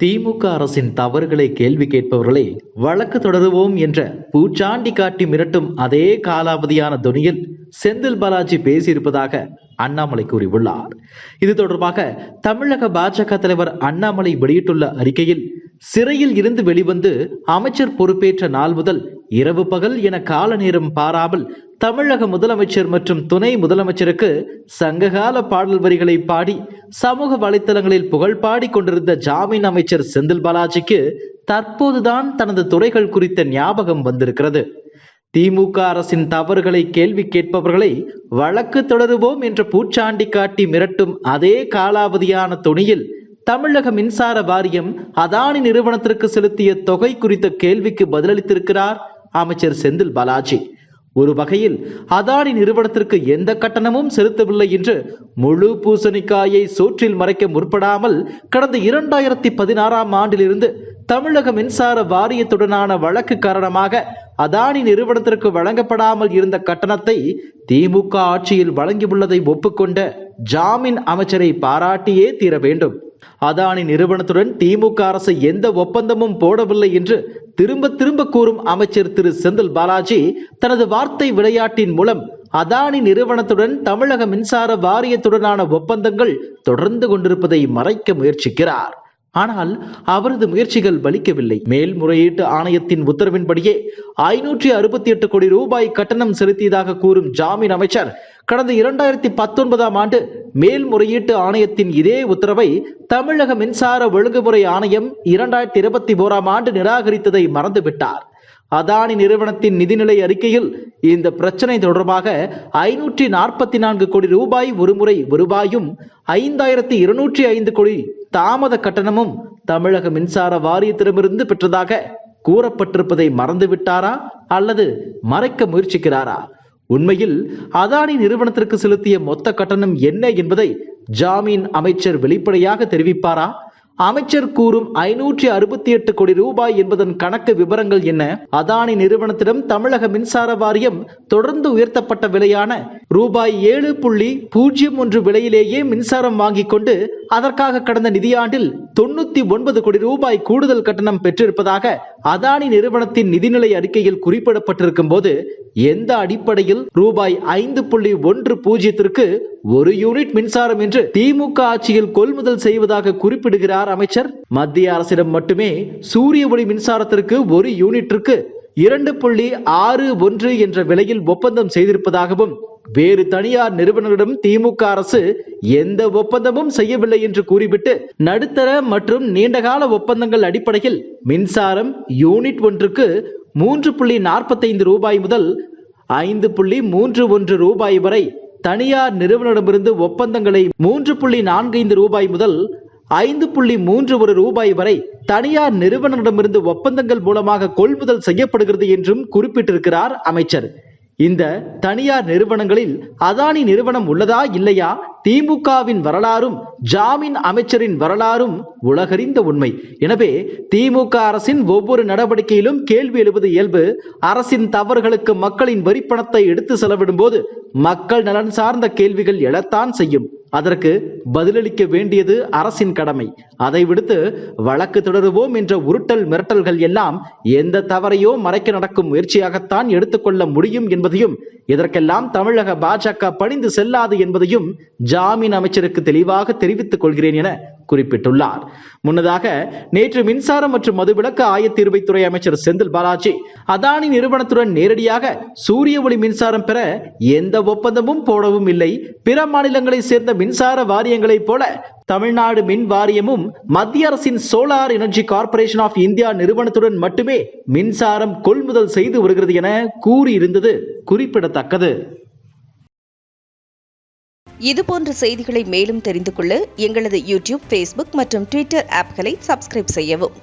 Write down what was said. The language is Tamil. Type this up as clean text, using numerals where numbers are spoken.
திமுக அரசின் தவறுகளை கேள்வி கேட்பவர்களை வழக்கு தொடருவோம் என்ற பூச்சாண்டி காட்டி மிரட்டும் அதே காலாவதியான துணியில் செந்தில் பாலாஜி பேசியிருப்பதாக அண்ணாமலை கூறியுள்ளார். இது தொடர்பாக தமிழக பாஜக தலைவர் அண்ணாமலை வெளியிட்டுள்ள அறிக்கையில், சிறையில் இருந்து வெளிவந்து அமைச்சர் பொறுப்பேற்ற நாள் முதல் இரவு பகல் என கால நேரம் பாராமல் தமிழக முதலமைச்சர் மற்றும் துணை முதலமைச்சருக்கு சங்ககால பாடல் வரிகளை பாடி சமூக வலைத்தளங்களில் புகழ் பாடி கொண்டிருந்த ஜாமீன் அமைச்சர் செந்தில் பாலாஜிக்கு தற்போதுதான் தனது துறைகள் குறித்த ஞாபகம் வந்திருக்கிறது. திமுக அரசின் தவறுகளை கேள்வி கேட்பவர்களை வழக்கு தொடருவோம் என்ற பூச்சாண்டி காட்டி மிரட்டும் அதே காலாவதியான துணியில் தமிழக மின்சார வாரியம் அதானி நிறுவனத்திற்கு செலுத்திய தொகை குறித்த கேள்விக்கு பதிலளித்திருக்கிறார் அமைச்சர் செந்தில் பாலாஜி. ஒரு வகையில் அதானி நிறுவனத்திற்கு எந்த கட்டணமும் செலுத்தவில்லை என்று முழு பூசணிக்காயை சோற்றில் மறைக்க முற்படாமல் கடந்த 2016ஆம் ஆண்டிலிருந்து தமிழக மின்சார வாரியத்துடனான வழக்கு காரணமாக அதானி நிறுவனத்திற்கு வழங்கப்படாமல் இருந்த கட்டணத்தை திமுக ஆட்சியில் வழங்கியுள்ளதை ஒப்புக்கொண்ட ஜாமீன் அமைச்சரை பாராட்டியே தீர வேண்டும். அதானி நிறுவனத்துடன் திமுக அரசு எந்த ஒப்பந்தமும் போடவில்லை என்று திரும்ப திரும்ப கூறும் அமைச்சர் திரு செந்தில் பாலாஜி தனது வார்த்தை விளையாட்டின் மூலம் அதானி நிறுவனத்துடன் தமிழக மின்சார வாரியத்துடனான ஒப்பந்தங்கள் தொடர்ந்து கொண்டிருப்பதை மறைக்க முயற்சிக்கிறார். ஆனால் அவரது முயற்சிகள் பலிக்கவில்லை. மேல்முறையீட்டு ஆணையத்தின் உத்தரவின்படியே 568 கோடி ரூபாய் கட்டணம் செலுத்தியதாக கூறும் ஜாமீன் அமைச்சர் கடந்த 2019ஆம் ஆண்டு மேல்முறையீட்டு ஆணையத்தின் இதே உத்தரவை தமிழக மின்சார ஒழுங்குமுறை ஆணையம் 2021ஆம் ஆண்டு நிராகரித்ததை மறந்துவிட்டார். அதானி நிறுவனத்தின் நிதிநிலை அறிக்கையில் இந்த பிரச்சனை தொடர்பாக 544 கோடி ரூபாய் ஒருமுறை வருவாயும் 5205 கோடி தாமத கட்டணமும் தமிழக மின்சார வாரியத்திடமிருந்து பெற்றதாக கூறப்பட்டிருப்பதை மறந்துவிட்டாரா அல்லது மறைக்க முயற்சிக்கிறாரா? உண்மையில் அதானி நிறுவனத்திற்கு செலுத்திய மொத்த கட்டணம் என்ன என்பதை ஜாமீன் அமைச்சர் வெளிப்படையாக தெரிவிப்பாரா? அமைச்சர் கூறும் 568 கோடி ரூபாய் என்பதன் கணக்கு விவரங்கள் என்ன? அதானி நிறுவனத்திடம் தமிழக மின்சார வாரியம் தொடர்ந்து உயர்த்தப்பட்ட விலையான ரூபாய் 7.01 விலையிலேயே மின்சாரம் வாங்கிக் கொண்டு அதற்காக கடந்த நிதியாண்டில் 99 கோடி ரூபாய் கூடுதல் கட்டணம் பெற்றிருப்பதாக அதானி நிறுவனத்தின் நிதிநிலை அறிக்கையில் குறிப்பிடப்பட்டிருக்கும் போது எந்த அடிப்படையில் ரூபாய் 5.10 ஒரு யூனிட் மின்சாரம் என்று திமுக ஆட்சியில் கொள்முதல் செய்வதாக குறிப்பிடுகிறார் அமைச்சர்? மத்திய அரசிடம் மட்டுமே சூரிய ஒளி மின்சாரத்திற்கு ஒரு யூனிட்டிற்கு 2.61 என்ற விலையில் ஒப்பந்தம் செய்திருப்பதாகவும் வேறு தனியார் நிறுவனங்களிடம் திமுக அரசு எந்த ஒப்பந்தமும் செய்யவில்லை என்று கூறிவிட்டு நடுத்தர மற்றும் நீண்டகால ஒப்பந்தங்கள் அடிப்படையில் மின்சாரம் யூனிட் ஒன்றுக்கு 3.45 ரூபாய் முதல் 5.31 ரூபாய் வரை, தனியார் நிறுவனமிடமிருந்து ஒப்பந்தங்களை 3.45 ரூபாய் முதல் 5.31 ரூபாய் வரை தனியார் நிறுவனமிடமிருந்து ஒப்பந்தங்கள் மூலமாக கொள்முதல் செய்யப்படுகிறது என்றும் குறிப்பிட்டிருக்கிறார் அமைச்சர். இந்த தனியார் நிறுவனங்களில் அதானி நிறுவனம் உள்ளதா இல்லையா? திமுகவின் வரலாறும் ஜாமீன் அமைச்சரின் வரலாறும் உலகறிந்த உண்மை. எனவே திமுக அரசின் ஒவ்வொரு நடவடிக்கையிலும் கேள்வி எழுவது இயல்பு. அரசின் தவறுகளுக்கு மக்களின் வரிப்பணத்தை எடுத்து செலவிடும் போது மக்கள் நலன் சார்ந்த கேள்விகள் எழத்தான் செய்யும். அதற்கு பதிலளிக்க வேண்டியது அரசின் கடமை. அதை விடுத்து வழக்கு தொடருவோம் என்ற உருட்டல் மிரட்டல்கள் எல்லாம் எந்த தவறையோ மறைக்க நடக்கும் முயற்சியாகத்தான் எடுத்துக்கொள்ள முடியும் என்பதையும், இதற்கெல்லாம் தமிழக பாஜக பணிந்து செல்லாது என்பதையும் ஜாமீன் அமைச்சருக்கு தெளிவாக தெரிவித்துக் கொள்கிறேன் என குறிப்பிட்டுள்ளார். முன்னதாக நேற்று மின்சாரம் மற்றும் மதுவிலக்கு ஆயத்தீர்வைத்துறை அமைச்சர் செந்தில் பாலாஜி அதானி நிறுவனத்துடன் நேரடியாக சூரிய ஒளி மின்சாரம் பெற எந்த ஒப்பந்தமும் போடவும் இல்லை, பிற மாநிலங்களை சேர்ந்த மின்சார வாரியங்களைப் போல தமிழ்நாடு மின் வாரியமும் மத்திய அரசின் solar energy corporation of India நிறுவனத்துடன் மட்டுமே மின்சாரம் கொள்முதல் செய்து வருகிறது என கூறியிருந்தது குறிப்பிடத்தக்கது. இதுபோன்ற செய்திகளை மேலும் தெரிந்து கொள்ள எங்களது யூடியூப், ஃபேஸ்புக் மற்றும் ட்விட்டர் ஆப்களை சப்ஸ்கிரைப் செய்யவும்.